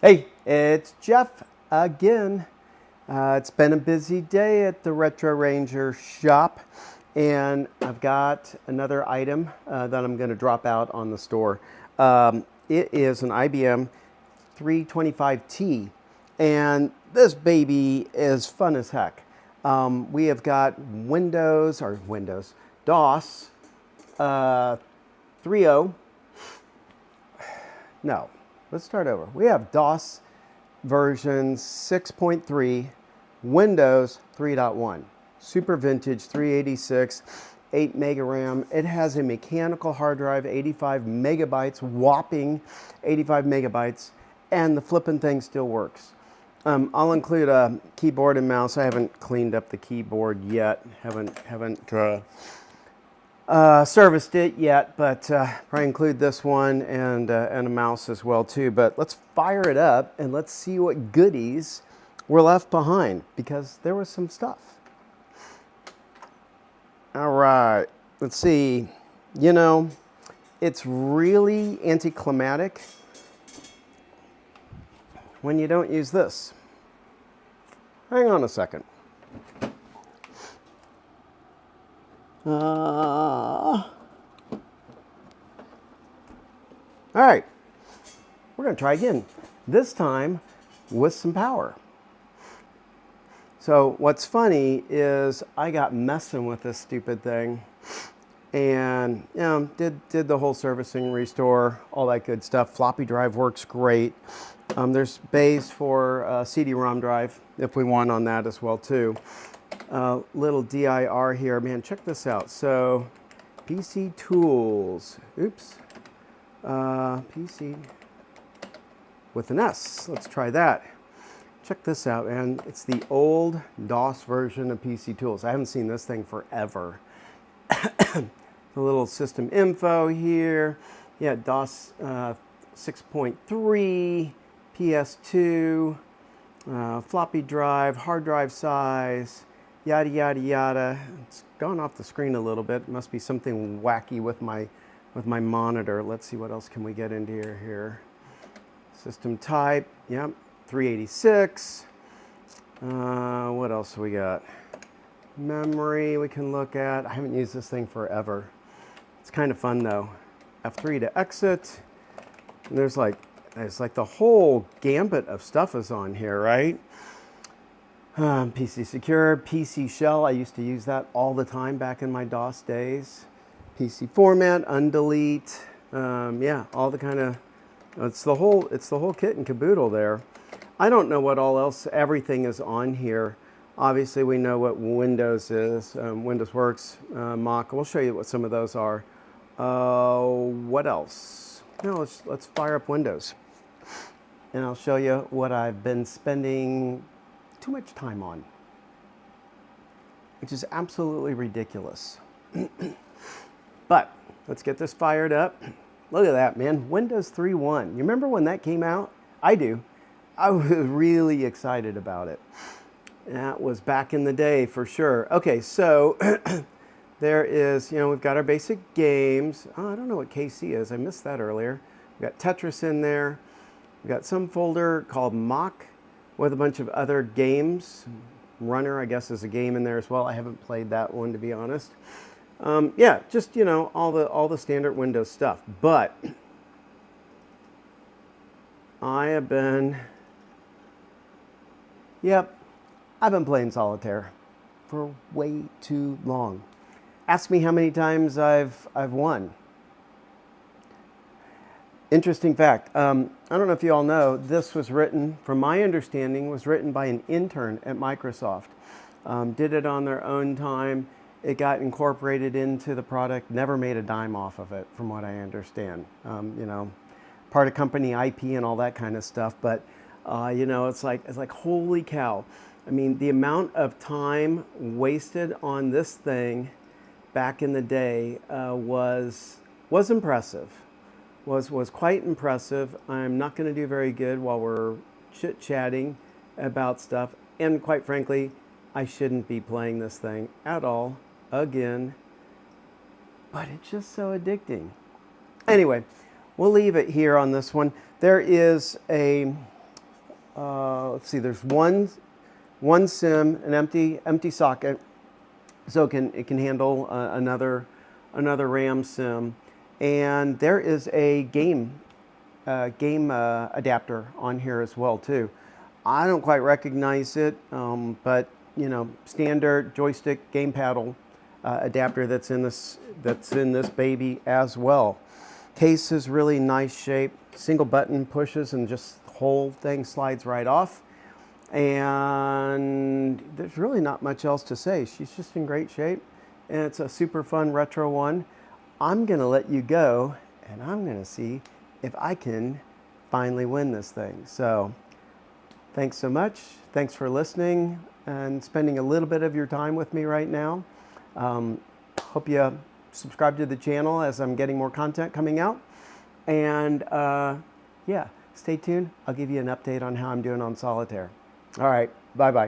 Hey, it's Jeff again. It's been a busy day at the Retro Ranger shop, and I've got another item that I'm going to drop out on the store. It is an IBM 325T, and this baby is fun as heck. We have got DOS 3.0. No, let's start over. We have DOS version 6.3, Windows 3.1, super vintage 386, 8 mega RAM. It has a mechanical hard drive, 85 megabytes, whopping 85 megabytes, and the flipping thing still works. I'll include a keyboard and mouse. I haven't cleaned up the keyboard yet. Haven't serviced it yet, but probably include this one and a mouse as well too. But let's fire it up and let's see what goodies were left behind, because there was some stuff. All right, let's see. You know, it's really anticlimactic when you don't use this. Hang on a second. All right, we're going to try again, this time with some power. So what's funny is I got messing with this stupid thing and did the whole servicing, restore, all that good stuff. Floppy drive works great. There's bays for CD-ROM drive if we want on that as well too. Little DIR here, man, check this out. So PC tools, PC with an S. Let's try that. Check this out, man. It's the old DOS version of PC tools. I haven't seen this thing forever. The little system info here. Yeah, DOS 6.3, PS2, floppy drive, hard drive size, yada, yada, yada. It's gone off the screen a little bit. Must be something wacky with my monitor. Let's see, what else can we get into here. System type, yep, 386. What else we got? Memory we can look at. I haven't used this thing forever. It's kind of fun though. F3 to exit. And there's like the whole gambit of stuff is on here, right? PC secure, PC shell. I used to use that all the time back in my DOS days. PC format, undelete. Yeah, all the kind of, it's the whole kit and caboodle there. I don't know what all else, everything is on here. Obviously we know what Windows is, Windows Works, Mach. We'll show you what some of those are. What else? No, let's fire up Windows. And I'll show you what I've been spending too much time on, which is absolutely ridiculous. But let's get this fired up. Look at that, man. Windows 3.1. You remember when that came out? I do. I was really excited about it. That was back in the day for sure. Okay, so there is, we've got our basic games. Oh, I don't know what KC is. I missed that earlier. We've got Tetris in there. We've got some folder called Mach with a bunch of other games. Runner, I guess, is a game in there as well. I haven't played that one, to be honest. Yeah, just, all the standard Windows stuff. But I have been, I've been playing solitaire for way too long. Ask me how many times I've won. Interesting fact. I don't know if you all know, this was written, from my understanding, was written by an intern at Microsoft. Did it on their own time. It got incorporated into the product, never made a dime off of it, from what I understand. Part of company IP and all that kind of stuff, but it's like holy cow. I mean, the amount of time wasted on this thing back in the day was impressive. Was quite impressive. I'm not going to do very good while we're chit-chatting about stuff, and quite frankly, I shouldn't be playing this thing at all again, but it's just so addicting. Anyway, we'll leave it here on this one. There is a let's see, there's one SIM, an empty socket, so it can handle another RAM SIM, and there is a game adapter on here as well too. I don't quite recognize it, but you know, standard joystick game paddle adapter that's in this baby as well. Case is really nice shape. Single button pushes and just the whole thing slides right off. And there's really not much else to say. She's just in great shape, and it's a super fun retro one. I'm gonna let you go, and I'm gonna see if I can finally win this thing. So thanks so much. Thanks for listening and spending a little bit of your time with me right now. Hope you subscribe to the channel as I'm getting more content coming out. And yeah, stay tuned. I'll give you an update on how I'm doing on solitaire. All right, bye-bye.